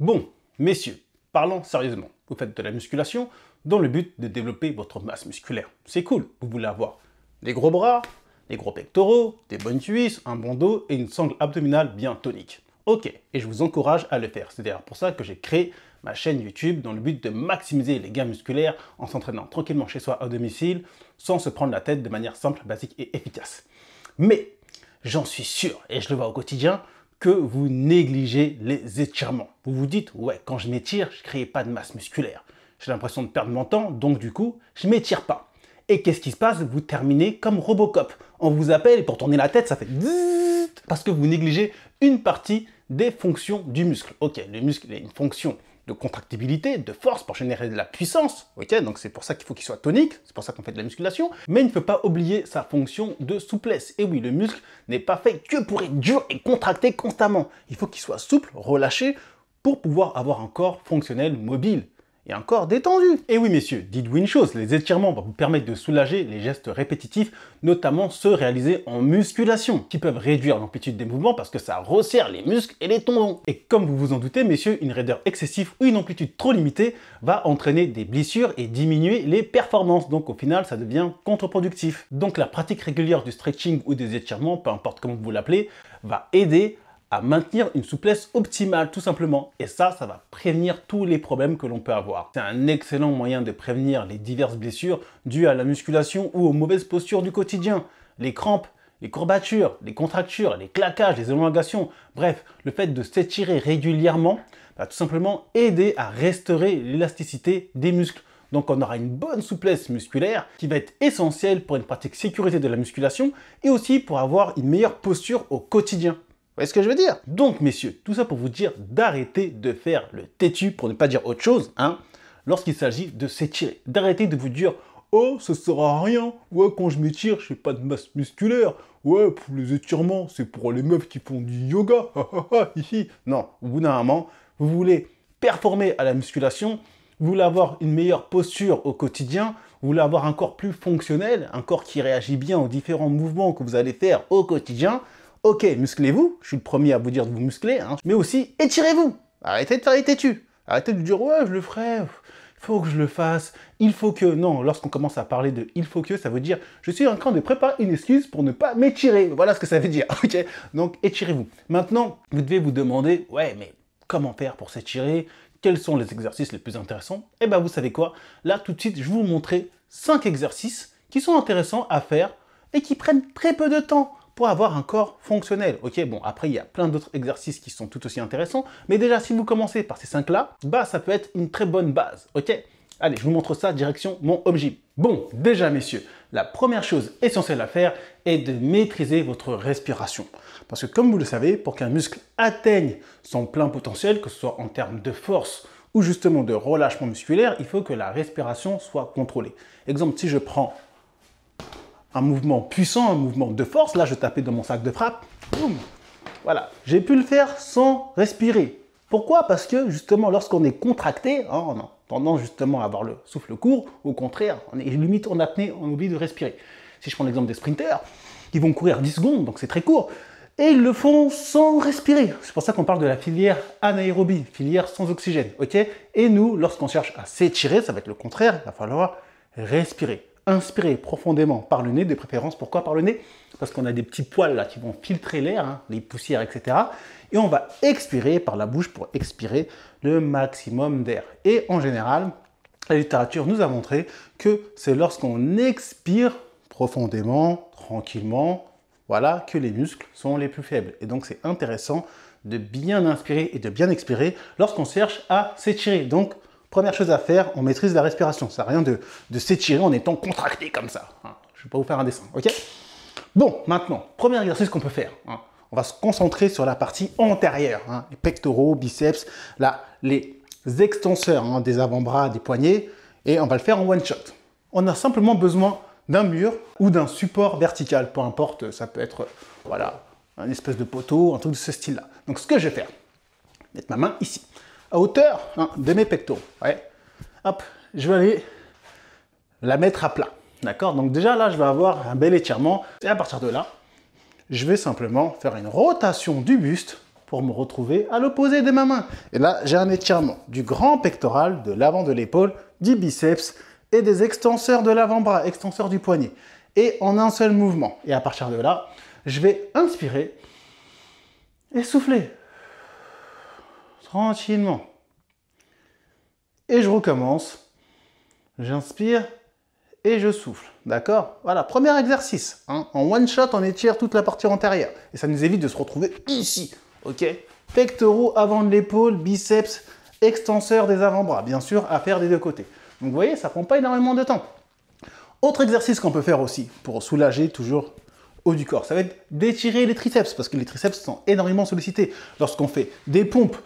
Bon, messieurs, parlons sérieusement. Vous faites de la musculation dans le but de développer votre masse musculaire. C'est cool, vous voulez avoir des gros bras, des gros pectoraux, des bonnes cuisses, un bon dos et une sangle abdominale bien tonique. Ok, et je vous encourage à le faire. C'est d'ailleurs pour ça que j'ai créé ma chaîne YouTube dans le but de maximiser les gains musculaires en s'entraînant tranquillement chez soi à domicile sans se prendre la tête de manière simple, basique et efficace. Mais j'en suis sûr, et je le vois au quotidien, que vous négligez les étirements. Vous vous dites, ouais, quand je m'étire, je ne crée pas de masse musculaire. J'ai l'impression de perdre mon temps, donc du coup, je ne m'étire pas. Et qu'est-ce qui se passe? Vous terminez comme Robocop. On vous appelle et pour tourner la tête, ça fait zzzz, parce que vous négligez une partie des fonctions du muscle. Ok, le muscle a une fonction de contractibilité, de force pour générer de la puissance. Ok, donc c'est pour ça qu'il faut qu'il soit tonique, c'est pour ça qu'on fait de la musculation. Mais il ne faut pas oublier sa fonction de souplesse. Et oui, le muscle n'est pas fait que pour être dur et contracté constamment. Il faut qu'il soit souple, relâché, pour pouvoir avoir un corps fonctionnel, mobile. Et un corps détendu. Et oui messieurs, dites-vous une chose, les étirements vont vous permettre de soulager les gestes répétitifs, notamment ceux réalisés en musculation, qui peuvent réduire l'amplitude des mouvements parce que ça resserre les muscles et les tendons. Et comme vous vous en doutez messieurs, une raideur excessive ou une amplitude trop limitée va entraîner des blessures et diminuer les performances. Donc au final, ça devient contre-productif. Donc la pratique régulière du stretching ou des étirements, peu importe comment vous l'appelez, va aider à maintenir une souplesse optimale tout simplement. Et ça va prévenir tous les problèmes que l'on peut avoir. C'est un excellent moyen de prévenir les diverses blessures dues à la musculation ou aux mauvaises postures du quotidien. Les crampes, les courbatures, les contractures, les claquages, les élongations. Bref, le fait de s'étirer régulièrement va tout simplement aider à restaurer l'élasticité des muscles. Donc on aura une bonne souplesse musculaire qui va être essentielle pour une pratique sécurisée de la musculation et aussi pour avoir une meilleure posture au quotidien. Vous voyez ce que je veux dire? Donc, messieurs, tout ça pour vous dire d'arrêter de faire le têtu, pour ne pas dire autre chose, hein, lorsqu'il s'agit de s'étirer. D'arrêter de vous dire « Oh, ça sert à rien. Ouais, quand je m'étire, je fais pas de masse musculaire. Ouais, pour les étirements, c'est pour les meufs qui font du yoga. Ici. » Non, au bout d'un moment, vous voulez performer à la musculation, vous voulez avoir une meilleure posture au quotidien, vous voulez avoir un corps plus fonctionnel, un corps qui réagit bien aux différents mouvements que vous allez faire au quotidien. Ok, musclez-vous, je suis le premier à vous dire de vous muscler, hein, mais aussi étirez-vous. Arrêtez de faire les têtus. Arrêtez de dire ouais, je le ferai, il faut que je le fasse, il faut que. Non, lorsqu'on commence à parler de il faut que, ça veut dire je suis en train de préparer une excuse pour ne pas m'étirer. Voilà ce que ça veut dire. Ok, donc étirez-vous. Maintenant, vous devez vous demander ouais, mais comment faire pour s'étirer? Quels sont les exercices les plus intéressants? Eh bien, vous savez quoi? Là, tout de suite, je vais vous montrer 5 exercices qui sont intéressants à faire et qui prennent très peu de temps pour avoir un corps fonctionnel. Ok, bon, après, il y a plein d'autres exercices qui sont tout aussi intéressants, mais déjà, si vous commencez par ces 5-là, bah, ça peut être une très bonne base, ok? Allez, je vous montre ça, direction mon home gym. Bon, déjà, messieurs, la première chose essentielle à faire est de maîtriser votre respiration. Parce que, comme vous le savez, pour qu'un muscle atteigne son plein potentiel, que ce soit en termes de force ou justement de relâchement musculaire, il faut que la respiration soit contrôlée. Exemple, si je prends un mouvement puissant, un mouvement de force. Là, je tapais dans mon sac de frappe. Boum. Voilà. J'ai pu le faire sans respirer. Pourquoi? Parce que justement, lorsqu'on est contracté, hein, on a tendance justement à avoir le souffle court. Au contraire, on est limite en apnée, on oublie de respirer. Si je prends l'exemple des sprinters, qui vont courir 10 secondes, donc c'est très court, et ils le font sans respirer. C'est pour ça qu'on parle de la filière anaérobie, filière sans oxygène. Ok? Et nous, lorsqu'on cherche à s'étirer, ça va être le contraire, il va falloir respirer. Inspirez profondément par le nez, de préférence. Pourquoi par le nez? Parce qu'on a des petits poils là qui vont filtrer l'air, hein, les poussières, etc. Et on va expirer par la bouche pour expirer le maximum d'air. Et en général, la littérature nous a montré que c'est lorsqu'on expire profondément, tranquillement, voilà, que les muscles sont les plus faibles. Et donc c'est intéressant de bien inspirer et de bien expirer lorsqu'on cherche à s'étirer. Donc, première chose à faire, on maîtrise la respiration. Ça sert à rien de s'étirer en étant contracté comme ça. Je ne vais pas vous faire un dessin, ok? Bon, maintenant, premier exercice qu'on peut faire. On va se concentrer sur la partie antérieure. Les pectoraux, biceps, là, les extenseurs des avant-bras, des poignets. Et on va le faire en one shot. On a simplement besoin d'un mur ou d'un support vertical. Peu importe, ça peut être, voilà, un espèce de poteau, un truc de ce style-là. Donc, ce que je vais faire, mettre ma main ici, à hauteur de mes pectoraux. Ouais. Hop, je vais aller la mettre à plat. D'accord? Donc déjà là, je vais avoir un bel étirement. Et à partir de là, je vais simplement faire une rotation du buste pour me retrouver à l'opposé de ma main. Et là, j'ai un étirement du grand pectoral, de l'avant de l'épaule, du biceps et des extenseurs de l'avant-bras, extenseurs du poignet. Et en un seul mouvement. Et à partir de là, je vais inspirer et souffler. Tranquillement. Et je recommence. J'inspire et je souffle. D'accord? Voilà, premier exercice. Hein. En one shot, on étire toute la partie antérieure. Et ça nous évite de se retrouver ici. Ok? Pectoraux avant de l'épaule, biceps, extenseur des avant-bras. Bien sûr, à faire des deux côtés. Donc vous voyez, ça ne prend pas énormément de temps. Autre exercice qu'on peut faire aussi, pour soulager toujours haut du corps, ça va être d'étirer les triceps, parce que les triceps sont énormément sollicités. Lorsqu'on fait des pompes,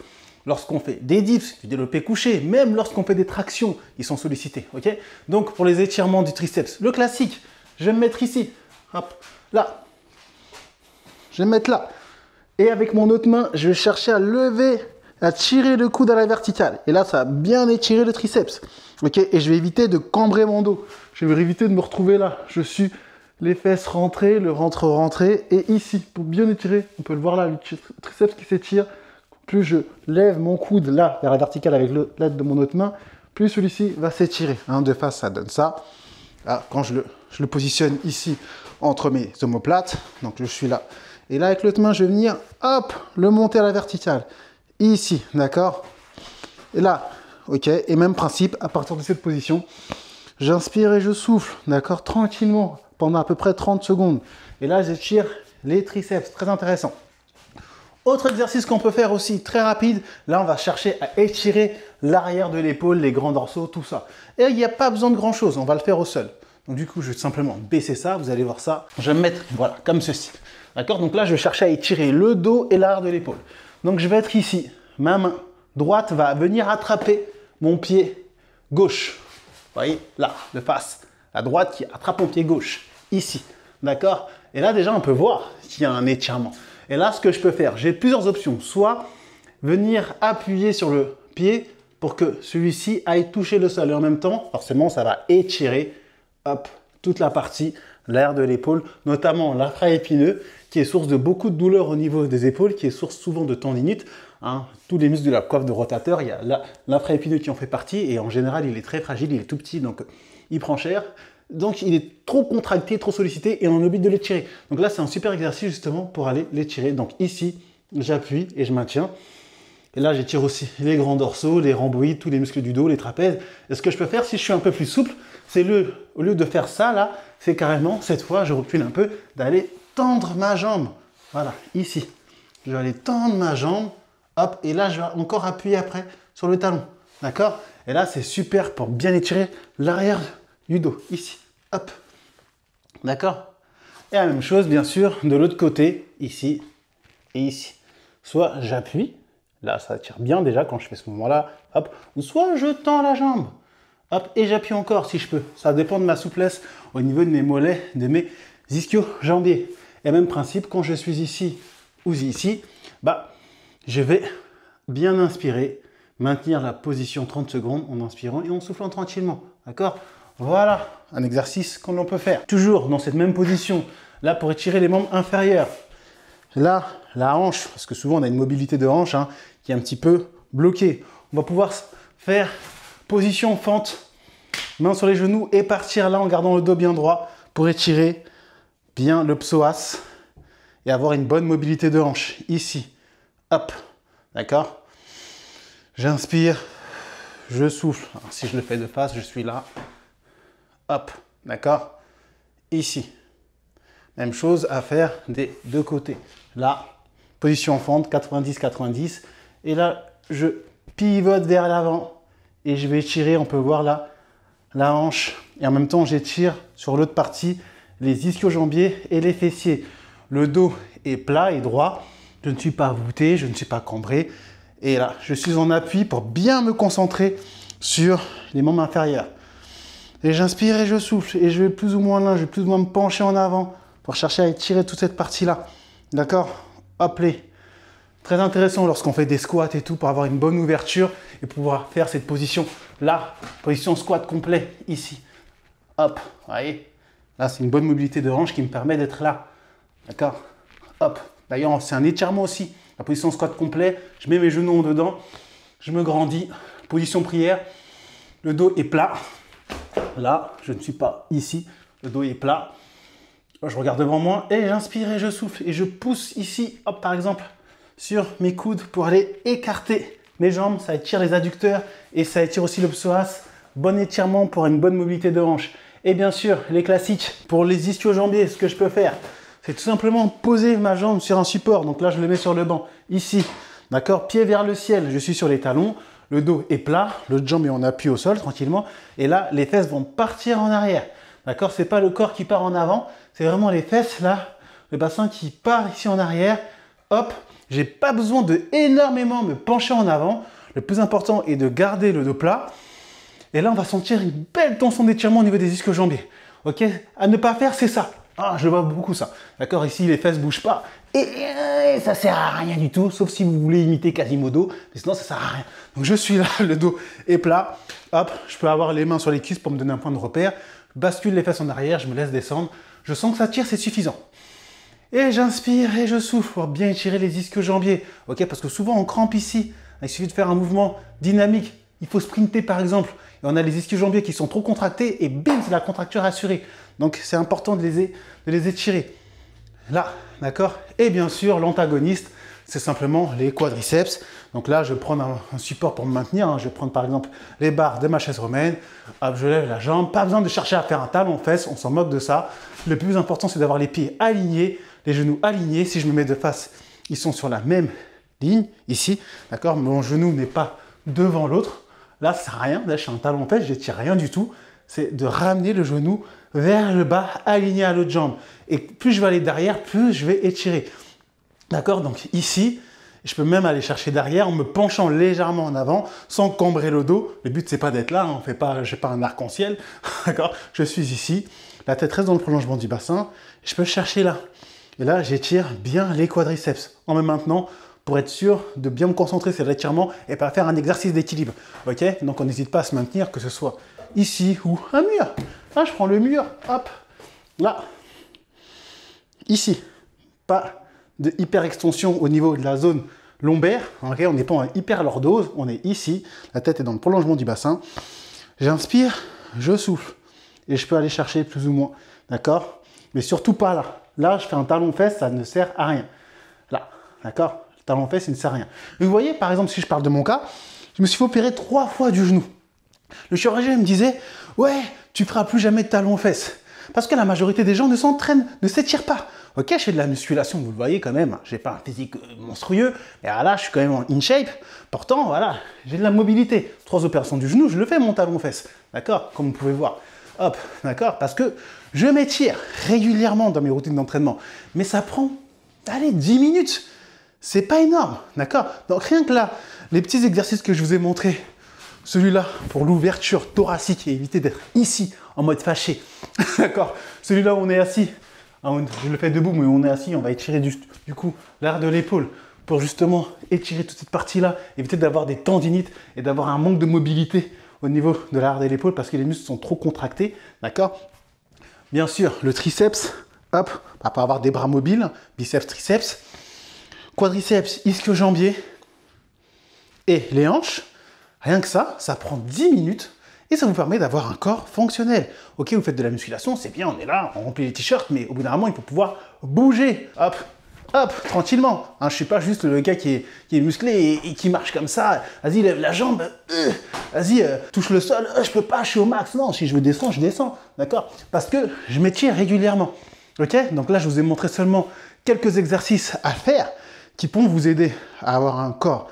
lorsqu'on fait des dips, du développé couché, même lorsqu'on fait des tractions, ils sont sollicités. Ok? Donc pour les étirements du triceps, le classique, je vais me mettre ici, hop, là, je vais me mettre là. Et avec mon autre main, je vais chercher à lever, à tirer le coude à la verticale. Et là, ça va bien étirer le triceps. Ok? Et je vais éviter de cambrer mon dos. Je vais éviter de me retrouver là. Je suis les fesses rentrées, le ventre rentré. Et ici, pour bien étirer, on peut le voir là, le triceps qui s'étire. Plus je lève mon coude là, vers la verticale avec l'aide de mon autre main, plus celui-ci va s'étirer. Hein, de face, ça donne ça. Là, quand je le positionne ici, entre mes omoplates, donc je suis là. Et là, avec l'autre main, je vais venir, hop, le monter à la verticale. Ici, d'accord? Et là, ok, et même principe, à partir de cette position, j'inspire et je souffle, d'accord? Tranquillement, pendant à peu près 30 secondes. Et là, j'étire les triceps, très intéressant. Autre exercice qu'on peut faire aussi, très rapide, là, on va chercher à étirer l'arrière de l'épaule, les grands dorsaux, tout ça. Et il n'y a pas besoin de grand-chose, on va le faire au sol. Donc du coup, je vais simplement baisser ça, vous allez voir ça. Je vais me mettre, voilà, comme ceci. D'accord? Donc là, je vais chercher à étirer le dos et l'arrière de l'épaule. Donc je vais être ici. Ma main droite va venir attraper mon pied gauche. Vous voyez? Là, de face. La droite qui attrape mon pied gauche. Ici. D'accord? Et là, déjà, on peut voir qu'il y a un étirement. Et là, ce que je peux faire, j'ai plusieurs options. Soit venir appuyer sur le pied pour que celui-ci aille toucher le sol. Et en même temps, forcément, ça va étirer, hop, toute la partie, l'air de l'épaule, notamment l'infraépineux, qui est source de beaucoup de douleurs au niveau des épaules, qui est source souvent de tendinite. Hein. Tous les muscles de la coiffe de rotateur, il y a l'infraépineux qui en fait partie, et en général, il est très fragile, il est tout petit, donc il prend cher. Donc, il est trop contracté, trop sollicité, et on oublie de l'étirer. Donc là, c'est un super exercice, justement, pour aller l'étirer. Donc ici, j'appuie et je maintiens. Et là, j'étire aussi les grands dorsaux, les rhomboïdes, tous les muscles du dos, les trapèzes. Et ce que je peux faire, si je suis un peu plus souple, c'est au lieu de faire ça, là, c'est carrément, cette fois, je recule un peu, d'aller tendre ma jambe. Voilà, ici. Je vais aller tendre ma jambe, hop, et là, je vais encore appuyer après sur le talon. D'accord? Et là, c'est super pour bien étirer l'arrière du dos, ici, hop. D'accord? Et la même chose, bien sûr, de l'autre côté, ici et ici. Soit j'appuie, là, ça tire bien déjà quand je fais ce mouvement-là, hop, ou soit je tends la jambe, hop, et j'appuie encore si je peux. Ça dépend de ma souplesse au niveau de mes mollets, de mes ischio-jambiers. Et même principe, quand je suis ici ou ici, bah, je vais bien inspirer, maintenir la position 30 secondes en inspirant et en soufflant tranquillement. D'accord? Voilà un exercice qu'on peut faire. Toujours dans cette même position, là pour étirer les membres inférieurs. Là, la hanche, parce que souvent on a une mobilité de hanche hein, qui est un petit peu bloquée. On va pouvoir faire position fente, main sur les genoux et partir là en gardant le dos bien droit pour étirer bien le psoas et avoir une bonne mobilité de hanche. Ici, hop, d'accord? J'inspire, je souffle. Alors, si je le fais de face, je suis là. Hop, d'accord? Ici. Même chose à faire des deux côtés. Là, position fente, 90-90. Et là, je pivote vers l'avant. Et je vais étirer, on peut voir là, la hanche. Et en même temps, j'étire sur l'autre partie les ischio-jambiers et les fessiers. Le dos est plat et droit. Je ne suis pas voûté, je ne suis pas cambré. Et là, je suis en appui pour bien me concentrer sur les membres inférieurs. Et j'inspire et je souffle. Et je vais plus ou moins là, je vais plus ou moins me pencher en avant pour chercher à étirer toute cette partie-là. D'accord? Hop, les. Très intéressant lorsqu'on fait des squats et tout pour avoir une bonne ouverture et pouvoir faire cette position là, position squat complet ici. Hop, vous voyez? Là, c'est une bonne mobilité de hanche qui me permet d'être là. D'accord? Hop. D'ailleurs, c'est un étirement aussi La position squat complet, je mets mes genoux en dedans, je me grandis. Position prière, le dos est plat. Là, je ne suis pas ici, le dos est plat. Je regarde devant moi et j'inspire et je souffle. Et je pousse ici, hop, par exemple, sur mes coudes pour aller écarter mes jambes. Ça étire les adducteurs et ça étire aussi le psoas. Bon étirement pour une bonne mobilité de hanche. Et bien sûr, les classiques pour les ischio-jambiers, ce que je peux faire, c'est tout simplement poser ma jambe sur un support. Donc là, je le mets sur le banc, ici. D'accord, pied vers le ciel, je suis sur les talons. Le dos est plat, l'autre jambe est en appui au sol tranquillement. Et là, les fesses vont partir en arrière. D'accord, c'est pas le corps qui part en avant, c'est vraiment les fesses là, le bassin qui part ici en arrière. Hop, j'ai pas besoin de énormément me pencher en avant. Le plus important est de garder le dos plat. Et là, on va sentir une belle tension d'étirement au niveau des ischio-jambiers. Ok, à ne pas faire, c'est ça. Ah, je vois beaucoup ça. D'accord, ici, les fesses ne bougent pas. Et ça sert à rien du tout, sauf si vous voulez imiter Quasimodo. Mais sinon, ça sert à rien. Donc, je suis là, le dos est plat. Hop, je peux avoir les mains sur les cuisses pour me donner un point de repère. Je bascule les fesses en arrière, je me laisse descendre. Je sens que ça tire, c'est suffisant. Et j'inspire et je souffle pour bien étirer les ischio-jambiers. Ok, parce que souvent, on crampe ici. Il suffit de faire un mouvement dynamique. Il faut sprinter, par exemple. Et on a les ischio-jambiers qui sont trop contractés et bim, c'est la contracture assurée. Donc, c'est important de les étirer. Là, d'accord? Et bien sûr, l'antagoniste, c'est simplement les quadriceps. Donc là, je vais prendre un support pour me maintenir. Je vais prendre par exemple les barres de ma chaise romaine. Hop, je lève la jambe. Pas besoin de chercher à faire un talon-fesse, on s'en moque de ça. Le plus important, c'est d'avoir les pieds alignés, les genoux alignés. Si je me mets de face, ils sont sur la même ligne, ici. D'accord? Mon genou n'est pas devant l'autre. Là, ça sert à rien. Là, je suis un talon-fesse, je n'étire rien du tout. C'est de ramener le genou vers le bas, aligné à l'autre jambe. Et plus je vais aller derrière, plus je vais étirer. D'accord? Donc ici, je peux même aller chercher derrière en me penchant légèrement en avant, sans cambrer le dos. Le but, c'est pas d'être là, je ne fais pas un arc-en-ciel. D'accord? Je suis ici, la tête reste dans le prolongement du bassin. Je peux chercher là. Et là, j'étire bien les quadriceps en me maintenant pour être sûr de bien me concentrer sur l'étirement et pas faire un exercice d'équilibre. Ok? Donc on n'hésite pas à se maintenir, que ce soit ici ou un mur. Là, je prends le mur, hop, là, ici. Pas de hyper-extension au niveau de la zone lombaire. Ok, on n'est pas en hyper-lordose, on est ici. La tête est dans le prolongement du bassin. J'inspire, je souffle. Et je peux aller chercher plus ou moins. D'accord? Mais surtout pas là. Là, je fais un talon-fesse, ça ne sert à rien. Là, d'accord? Le talon-fesse, il ne sert à rien. Vous voyez, par exemple, si je parle de mon cas, je me suis fait opérer 3 fois du genou. Le chirurgien me disait, ouais, tu feras plus jamais de talon-fesse. Parce que la majorité des gens ne s'entraînent, ne s'étirent pas. Ok, je fais de la musculation, vous le voyez quand même, j'ai pas un physique monstrueux, mais là, je suis quand même en in shape. Pourtant, voilà, j'ai de la mobilité. 3 opérations du genou, je le fais mon talon-fesse. D'accord? Comme vous pouvez voir. Hop, d'accord? Parce que je m'étire régulièrement dans mes routines d'entraînement. Mais ça prend, allez, 10 minutes. C'est pas énorme, d'accord? Donc rien que là, les petits exercices que je vous ai montrés, celui-là pour l'ouverture thoracique et éviter d'être ici en mode fâché. D'accord? Celui-là où on est assis, je le fais debout, mais on est assis, on va étirer du coup l'arrière de l'épaule pour justement étirer toute cette partie-là, éviter d'avoir des tendinites et d'avoir un manque de mobilité au niveau de l'arrière de l'épaule parce que les muscles sont trop contractés. D'accord? Bien sûr, le triceps, hop, on va avoir des bras mobiles, biceps, triceps, quadriceps, ischio-jambier et les hanches. Rien que ça prend 10 minutes et ça vous permet d'avoir un corps fonctionnel. Ok, vous faites de la musculation, c'est bien, on est là, on remplit les t-shirts, mais au bout d'un moment, il faut pouvoir bouger. Hop, hop, tranquillement. Hein, je ne suis pas juste le gars qui est musclé et qui marche comme ça. Vas-y, lève la jambe. Vas-y, touche le sol. Je peux pas, je suis au max. Non, si je veux descendre, je descends. D'accord? Parce que je m'étire régulièrement. Ok? Donc là, je vous ai montré seulement quelques exercices à faire qui pourront vous aider à avoir un corps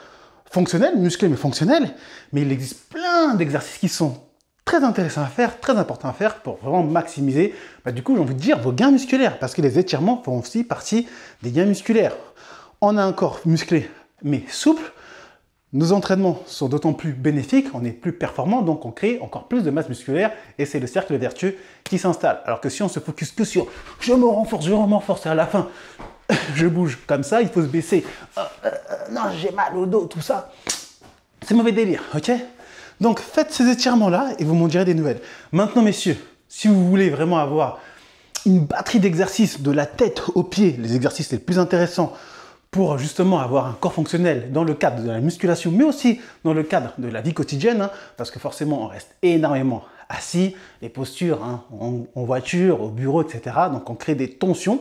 fonctionnel, musclé mais fonctionnel, mais il existe plein d'exercices qui sont très intéressants à faire, très importants à faire pour vraiment maximiser, du coup j'ai envie de dire, vos gains musculaires, parce que les étirements font aussi partie des gains musculaires. On a un corps musclé mais souple, nos entraînements sont d'autant plus bénéfiques, on est plus performant, donc on crée encore plus de masse musculaire et c'est le cercle vertueux qui s'installe. Alors que si on se focus que sur je me renforce et à la fin je bouge comme ça, il faut se baisser. Non, j'ai mal au dos, tout ça. C'est mauvais délire, ok? Donc, faites ces étirements-là et vous m'en direz des nouvelles. Maintenant, messieurs, si vous voulez vraiment avoir une batterie d'exercices de la tête aux pieds, les exercices les plus intéressants pour justement avoir un corps fonctionnel dans le cadre de la musculation, mais aussi dans le cadre de la vie quotidienne, hein, parce que forcément on reste énormément assis, les postures hein, en voiture, au bureau, etc. Donc on crée des tensions.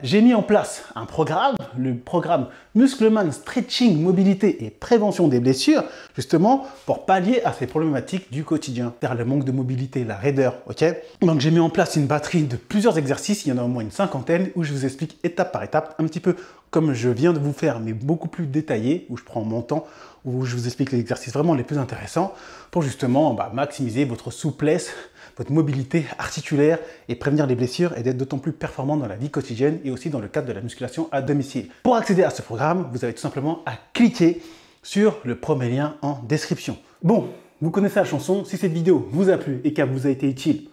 J'ai mis en place un programme, le programme Muscleman Stretching, Mobilité et Prévention des blessures, justement pour pallier à ces problématiques du quotidien, vers le manque de mobilité, la raideur, ok? Donc j'ai mis en place une batterie de plusieurs exercices, il y en a au moins une cinquantaine, où je vous explique étape par étape, un petit peu comme je viens de vous faire, mais beaucoup plus détaillé, où je prends mon temps, où je vous explique les exercices vraiment les plus intéressants, pour justement maximiser votre souplesse, votre mobilité articulaire et prévenir les blessures et d'être d'autant plus performant dans la vie quotidienne et aussi dans le cadre de la musculation à domicile. Pour accéder à ce programme, vous avez tout simplement à cliquer sur le premier lien en description. Bon, vous connaissez la chanson, si cette vidéo vous a plu et qu'elle vous a été utile,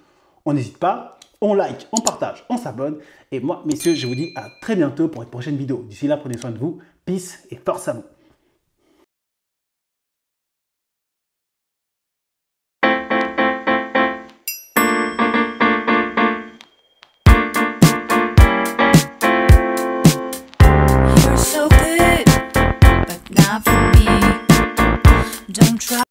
on n'hésite pas, on like, on partage, on s'abonne. Et moi, messieurs, je vous dis à très bientôt pour une prochaine vidéo. D'ici là, prenez soin de vous, peace et force à vous.